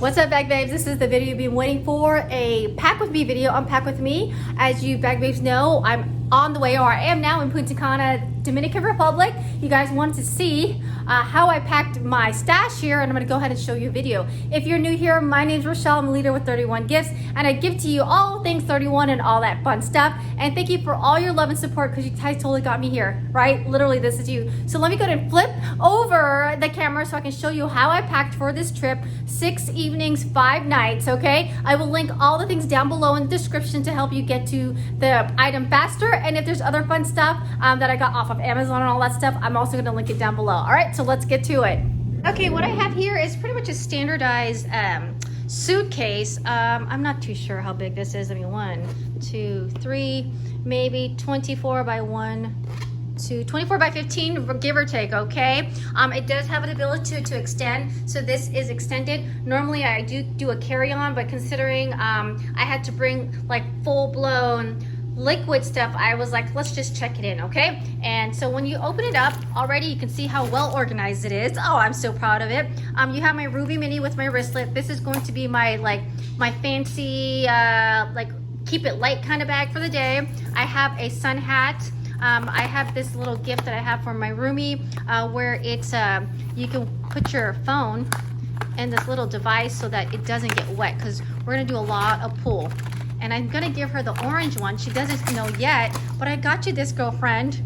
What's up, bag babes? This is the video you've been waiting for, a pack with me video. Unpack with me. As you bag babes know, I'm on the way, or I am now in Punta Cana, Dominican Republic. You guys wanted to see how I packed my stash here, and I'm gonna go ahead and show you a video. If you're new here, my name's Rochelle. I'm a leader with 31 Gifts, and I give to you all things 31 and all that fun stuff. And thank you for all your love and support, because you guys totally got me here, right? Literally, this is you. So let me go ahead and flip over the camera so I can show you how I packed for this trip. 6 evenings, 5 nights, okay? I will link all the things down below in the description to help you get to the item faster. And if there's other fun stuff that I got off of Amazon and all that stuff, I'm also gonna link it down below. All right, so let's get to it. Okay, what I have here is pretty much a standardized suitcase. I'm not too sure how big this is. I mean, 1, 2, 3, maybe 24 by 1 to 24 by 15, give or take, okay? It does have an ability to extend, so this is extended. Normally I do a carry-on, but considering I had to bring like full-blown liquid stuff, I was like, let's just check it in, okay? And so when you open it up, already you can see how well organized it is. Oh, I'm so proud of it. You have my Ruby Mini with my wristlet. This is going to be my my fancy like keep it light kind of bag for the day. I have a sun hat. I have this little gift that I have for my roomie where it's you can put your phone in this little device so that it doesn't get wet, because we're gonna do a lot of pool. And I'm gonna give her the orange one. She doesn't know yet, but I got you this, girlfriend.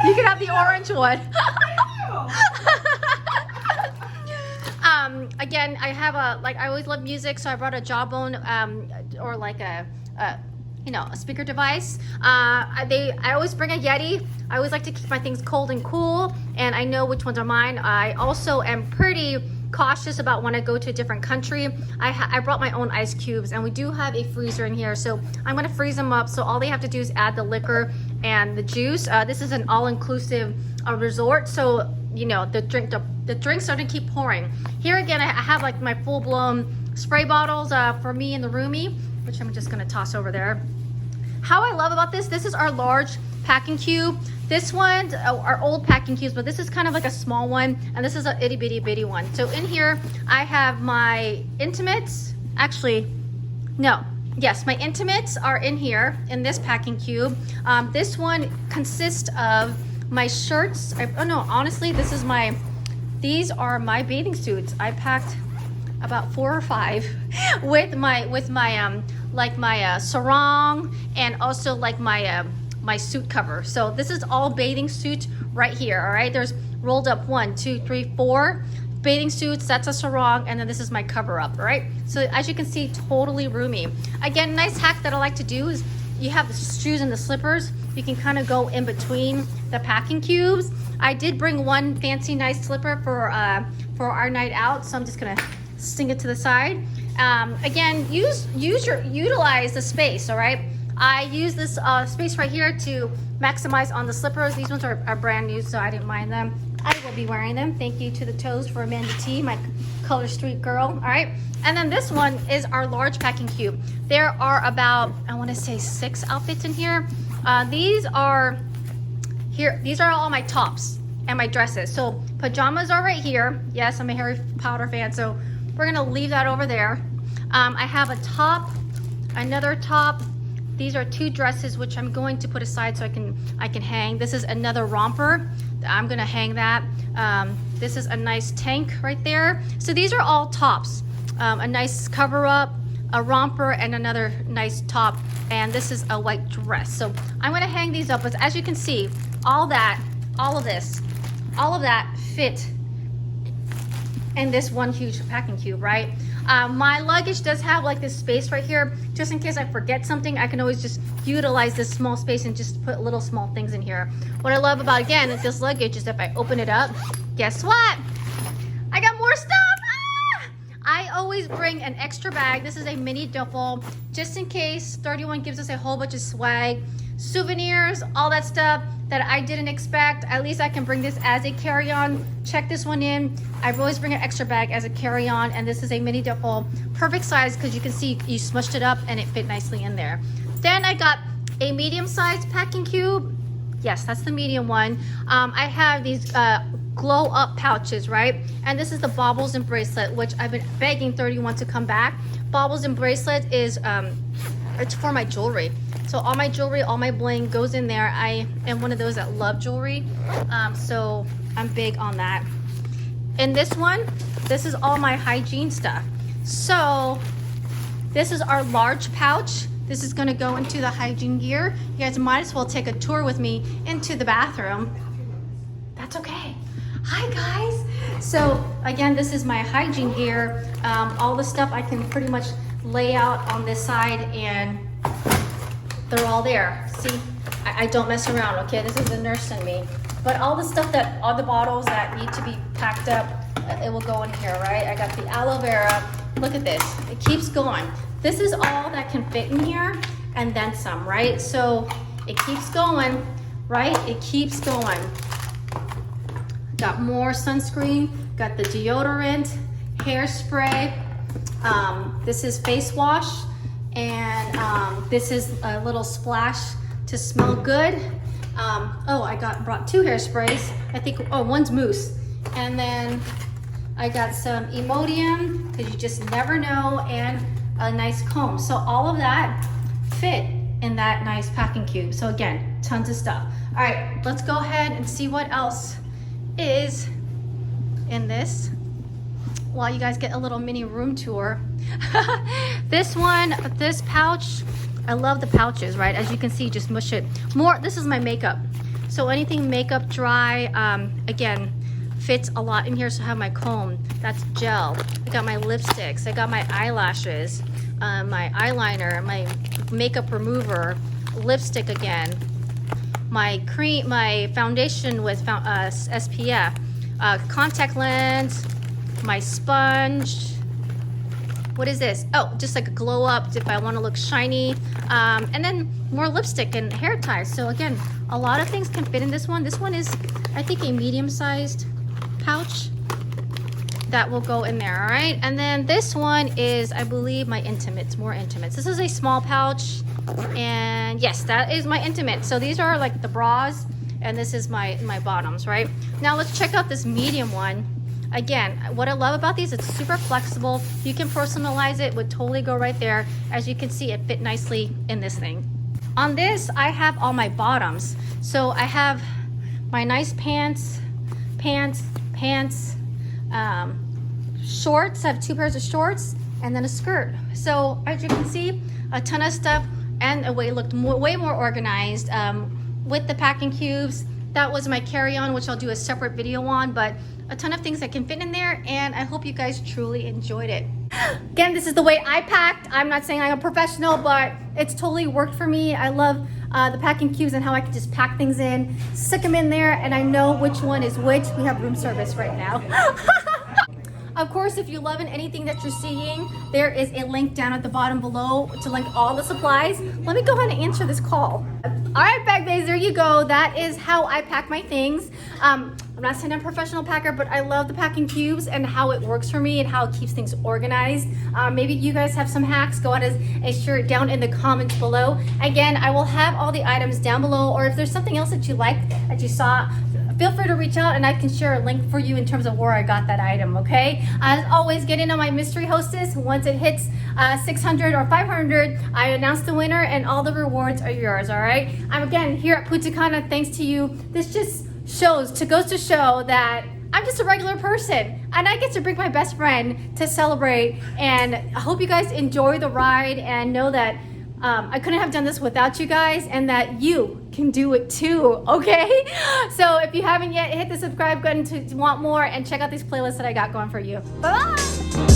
You can have the orange one. Again, I have I always love music, so I brought a Jawbone or like a speaker device. I always bring a Yeti. I always like to keep my things cold and cool, and I know which ones are mine. I also am pretty cautious about when I go to a different country. I brought my own ice cubes, and we do have a freezer in here, so I'm gonna freeze them up, so all they have to do is add the liquor and the juice. This is an all-inclusive resort, so you know the drinks are gonna keep pouring. Here again, I have like my full-blown spray bottles for me and the roomie, which I'm just gonna toss over there. How I love about this is our large packing cube. This one, our old packing cubes, but this is kind of like a small one, and this is a itty bitty bitty one. So in here, I have my intimates. Actually, no. Yes, my intimates are in here in this packing cube. This one consists of my shirts. Oh no, honestly, these are my bathing suits. I packed about 4 or 5 with my sarong, and also like my suit cover. So this is all bathing suits right here. All right, there's rolled up 1, 2, 3, 4 bathing suits. That's a sarong, and then this is my cover up. All right, so as you can see, totally roomy. Again, nice hack that I like to do is you have the shoes and the slippers. You can kind of go in between the packing cubes. I did bring one fancy nice slipper for our night out, so I'm just gonna sting it to the side. Again, utilize the space. All right, I use this space right here to maximize on the slippers. These ones are brand new, so I didn't mind them. I will be wearing them. Thank you to the Toes for Amanda T, my color street girl. All right, and then this one is our large packing cube. There are about, I want to say 6 outfits in here. These are all my tops and my dresses. So pajamas are right here. Yes, I'm a Harry Potter fan, so we're gonna leave that over there. I have a top, another top. These are 2 dresses, which I'm going to put aside so I can hang. This is another romper. I'm gonna hang that. This is a nice tank right there. So these are all tops. A nice cover up, a romper, and another nice top. And this is a white dress. So I'm gonna hang these up. But as you can see, all of that fit in this one huge packing cube, right? My luggage does have like this space right here, just in case I forget something. I can always just utilize this small space and just put little small things in here. What I love about, again, is this luggage is if I open it up, guess what? I got more stuff. I always bring an extra bag. This is a mini duffel, just in case 31 gives us a whole bunch of swag, souvenirs, all that stuff that I didn't expect. At least I can bring this as a carry-on. Check this one in. I always bring an extra bag as a carry-on, and this is a mini duffel. Perfect size, because you can see you smushed it up and it fit nicely in there. Then I got a medium-sized packing cube. Yes, that's the medium one. I have these glow up pouches, right? And this is the baubles and bracelet, which I've been begging 31 to come back. Baubles and bracelet is it's for my jewelry. So all my jewelry, all my bling goes in there. I am one of those that love jewelry, so I'm big on that. And this one, this is all my hygiene stuff. So this is our large pouch. This is gonna go into the hygiene gear. You guys might as well take a tour with me into the bathroom. That's okay. Hi guys. So again, this is my hygiene gear. All the stuff I can pretty much lay out on this side and they're all there. See, I don't mess around, okay? This is the nurse in me. But all the stuff that, all the bottles that need to be packed up, it will go in here, right? I got the aloe vera. Look at this, it keeps going. This is all that can fit in here and then some, right? So it keeps going, right? It keeps going. Got more sunscreen, got the deodorant, hairspray. This is face wash, and this is a little splash to smell good. Oh, I brought 2 hairsprays. I think, oh, one's mousse. And then I got some Imodium, because you just never know, and a nice comb. So all of that fit in that nice packing cube. So again, tons of stuff. All right, let's go ahead and see what else is in this while you guys get a little mini room tour. This one, this pouch, I love the pouches, right? As you can see, just mush it more. This is my makeup. So anything makeup dry, again, fits a lot in here. So I have my comb, that's gel. I got my lipsticks, I got my eyelashes, my eyeliner, my makeup remover, lipstick again, my cream, my foundation with SPF, contact lens, my sponge. What is this? Oh, just like a glow up if I want to look shiny. And then more lipstick and hair ties. So again, a lot of things can fit in this one. This one is, I think, a medium-sized pouch that will go in there, all right? And then this one is, I believe, my intimates, more intimates. This is a small pouch, and yes, that is my intimate. So these are like the bras, and this is my bottoms, right? Now let's check out this medium one. Again, what I love about these, it's super flexible. You can personalize it, would totally go right there. As you can see, it fit amenicely in this thing. On this, I have all my bottoms. So I have my nice pants, shorts. I have 2 pairs of shorts and then a skirt. So as you can see, a ton of stuff, and the way it looked way more organized with the packing cubes. That was my carry-on, which I'll do a separate video on, but a ton of things that can fit in there, and I hope you guys truly enjoyed it. Again, this is the way I packed. I'm not saying I'm a professional, but it's totally worked for me. I love the packing cubes and how I can just pack things in, stick them in there, and I know which one is which. We have room service right now. Of course, if you're loving anything that you're seeing, there is a link down at the bottom below to link all the supplies. Let me go ahead and answer this call. All right, bag bays, there you go. That is how I pack my things. I'm not saying I'm a professional packer, but I love the packing cubes and how it works for me and how it keeps things organized. Maybe you guys have some hacks. Go ahead and share it down in the comments below. Again, I will have all the items down below, or if there's something else that you liked, that you saw, feel free to reach out and I can share a link for you in terms of where I got that item, okay? As always, get in on my mystery hostess. Once it hits 600 or 500, I announce the winner and all the rewards are yours, all right? I'm again here at Punta Cana thanks to you. This just goes to show that I'm just a regular person and I get to bring my best friend to celebrate, and I hope you guys enjoy the ride and know that I couldn't have done this without you guys, and that you can do it too, okay? So if you haven't yet, hit the subscribe button to want more and check out these playlists that I got going for you. Bye-bye!